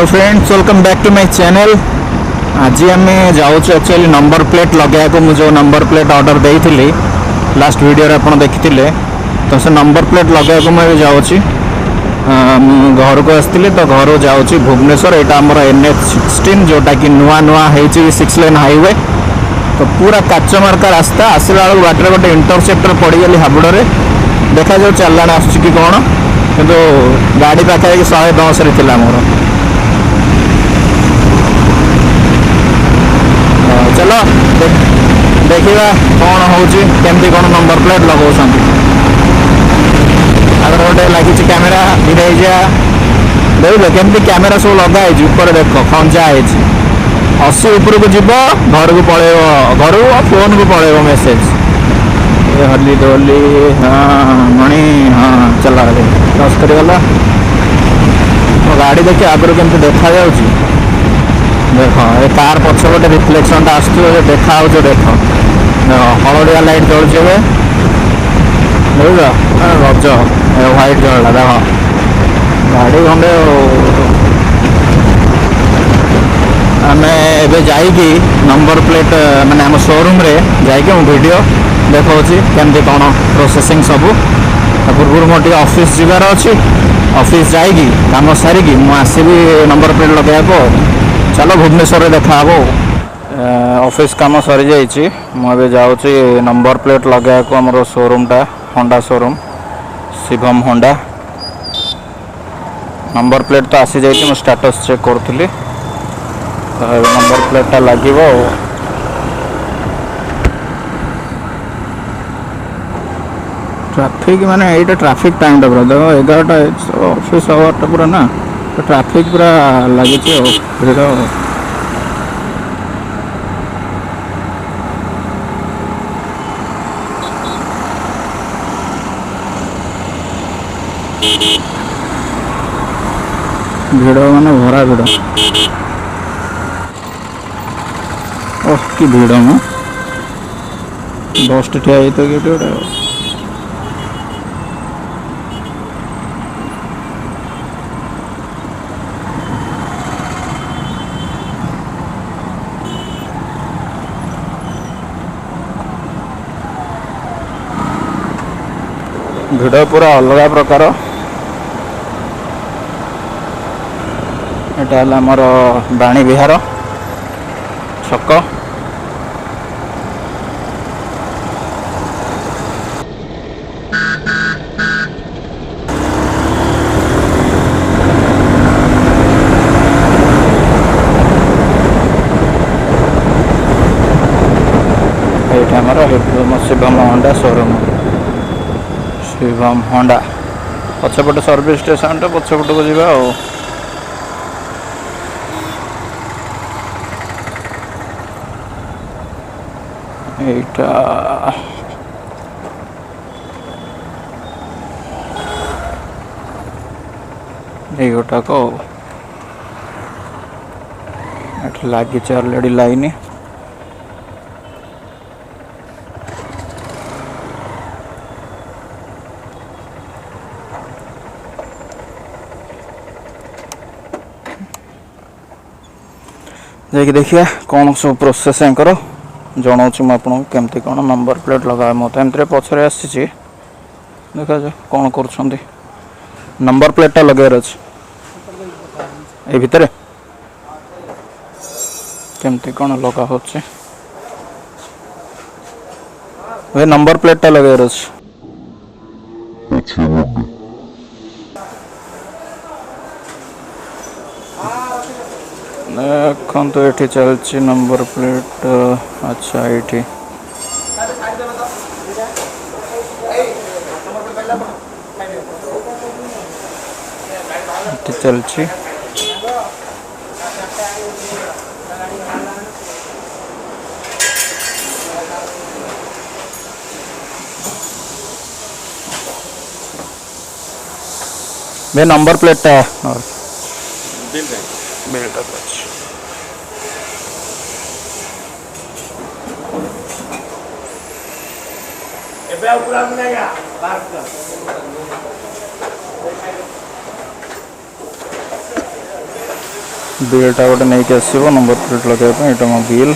Hello friends, welcome back to my channel. आज आम जाऊँ एक्चुअली नंबर प्लेट लगे को मुझे नंबर प्लेट ऑर्डर देती लास्ट वीडियो रे आपन देखिथिले। तो से नंबर प्लेट लगे को मैं जाऊँ घर को आसती तो घर जाऊँ भुवनेश्वर। यहाँ आमर NH16 जोटा कि नुआ नुआ है 6 लेन हाईवे। तो पूरा काचमार्का रास्ता आसला बेलू बाटर गोटे इंटरसेप्टर पड़गली हाबुड़े देखा जाऊ चालाण आस कि कौन किंतु गाड़ी पाखे 110 रे थिला मोर। चलो देखा कौन होमती कौन नंबर प्लेट लगाऊँ। अगर गोटे लगी कैमेरा धीरे देख केमती कैमेरा सब लगाई ऊपर देख खंचा है 80 ऊपर को जीव घर को पलैब घर फोन को पलैब मेसेज हली दोली हाँ मणि हाँ चला दस करगला। तो गाड़ी देखिए आगुरी केमती देखा जाऊँ देख ये कार पछपटे रिफ्लेक्शन आस देखा देख हलदिया लाइट जलुचे देख रज व्हाइट जलला देख गाड़ी खंडे आम ए जाइकी नंबर प्लेट माने आम शोरूम रे जाइकी वीडियो देखा केमती कौन प्रोसेसिंग सबू। पूर्व मोटे ऑफिस जीवार अच्छी ऑफिस जाइकी काम सारिकी मु आसबि नंबर प्लेट लगे। चलो भुवनेश्वर देखा ऑफिस काम सरी जाइए मुझे जाऊँगी नंबर प्लेट लगे को आमर शोरूमटा Honda showroom Shivam Honda. Number plate तो आसी जाइए मुझे स्टेटस चेक करूँ तो नंबर प्लेटा लगे। ट्रैफिक माने ये ट्रैफिक टाइम पूरा देख 11टा ऑफिस आवर पूरा ना तो ट्रैफिक पूरा लगी भीड़। भीड़ माने भरा भीड़ ओह कि भीड़ मो बस ठिया तो ये गोटे भिड़ पूरा अलग प्रकार। एटा आमर बाणी विहार छक ये आमर Shivam Honda showroom Shivam Honda पछपटे सर्विस स्टेशन पछपट को जीवा एटा गोटा को लगी अलरेडी लाइन जाकि देखिए कौन सब प्रोसेसिंग करो जनाऊँ मुझे आपको केमती कौन नंबर प्लेट लगा मत एमती पचर आसी देखा जाए कौन कर नंबर प्लेटा लगे अच्छे भितर केमती कौन लगा हो नंबर प्लेटा लगे अच्छे देखो तो ये चलती नंबर प्लेट। अच्छा ये चलती वे नंबर प्लेट बिल्ड बिलटा गोटे नहीं आसो नंबर प्लेट लगे ये मो बिल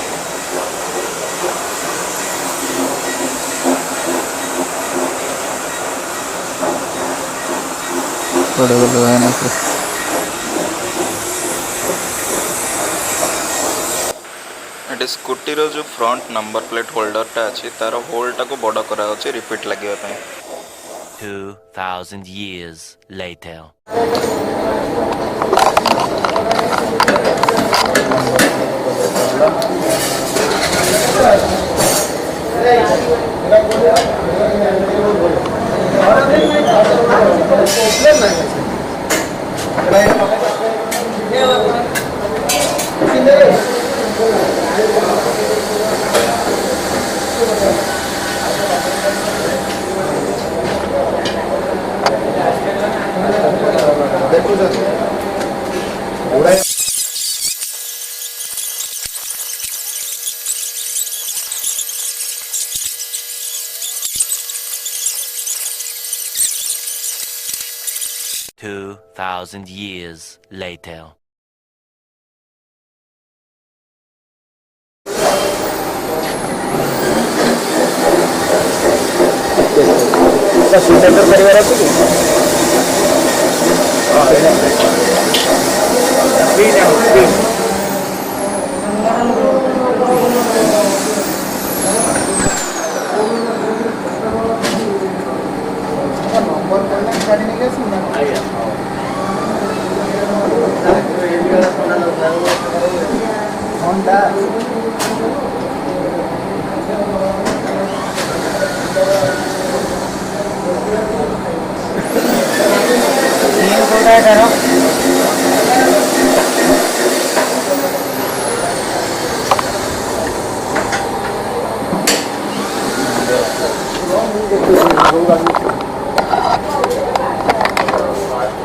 ये स्कूटी रो जो फ्रंट नंबर प्लेट होल्डर टा अच्छी तार होल टा को बड़ करा रिपीट लगे 2000 years later. Two 2000 years later.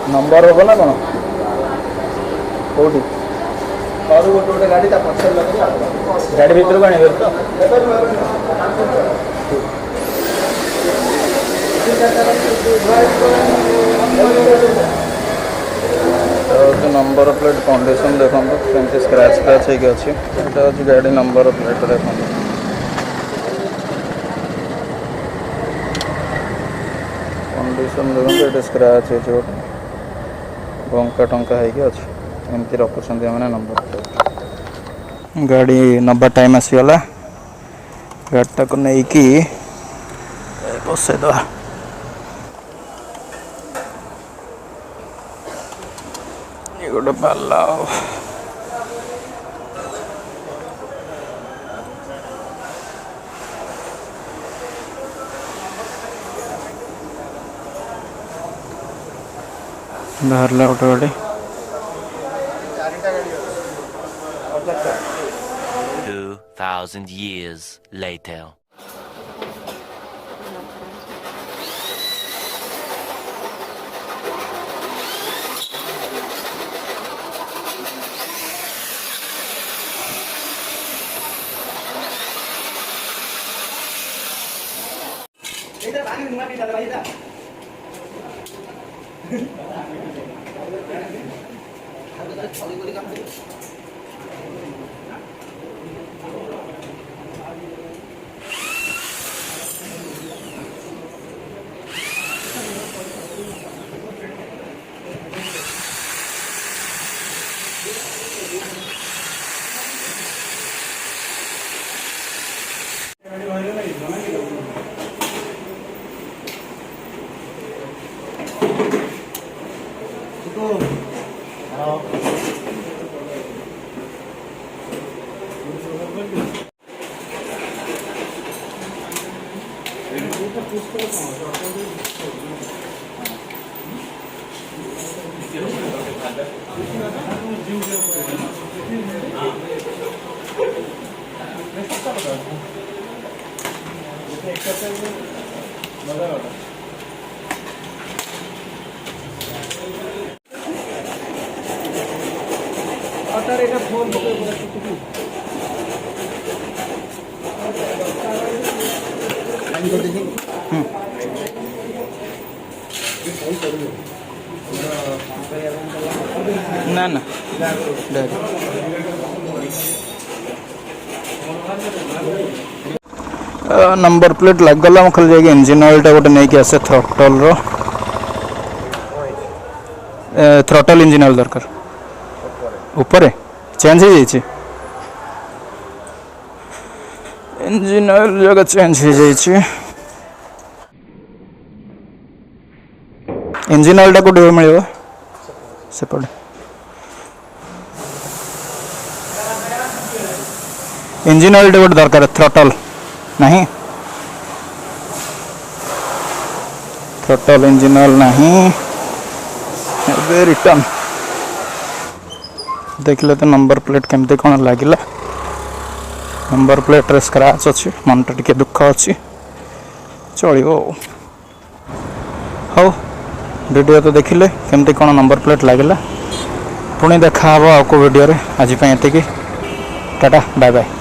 Number होगा ना कौन कौटी गोटे गाड़ी गाड़ी भर को आने तो नंबर प्लेट कंडीशन देखो केमती स्क्रैच स्क्रैच अच्छी यहाँ अच्छी गाड़ी नंबर प्लेट देखो कंडीशन देखो ये स्क्रैच है गोटे बंका टंका है अच्छी एमती रखुं मैंने नंबर प्लेट गाड़ी नब्बा टाइम आसीगला गाड़ीटा को लेकिन बसईद ये गोटे पाला बाहर गोटे गाड़ी 2000 years later. ना ना नंबर प्लेट लग गला मैं खाली जाके इंजिन ऑयल टा गोटे नहीं आसे थ्रटल इंजिन ऑयल दरकार ऊपर चेंज हो जाइए इंजिन ऑयल जगह चेंज हो जाइए इंजिन ऑयल टा कोटे मिल सेपटे इंजिन ऑयल टा गोटे दरकार थ्रटल नहीं थ्रटल इंजिन ऑयल नहीं रिटर्न देखले तो नंबर प्लेट केमती कौन लगिला नंबर प्लेट रे स्क्रैच अच्छी मनटा टिके दुख अच्छी चलो हौ वीडियो तो देखिले केमती कौन नंबर प्लेट लगिला पुणी देखा को वीडियो रे आज एतिकी टाटा बाय बाय।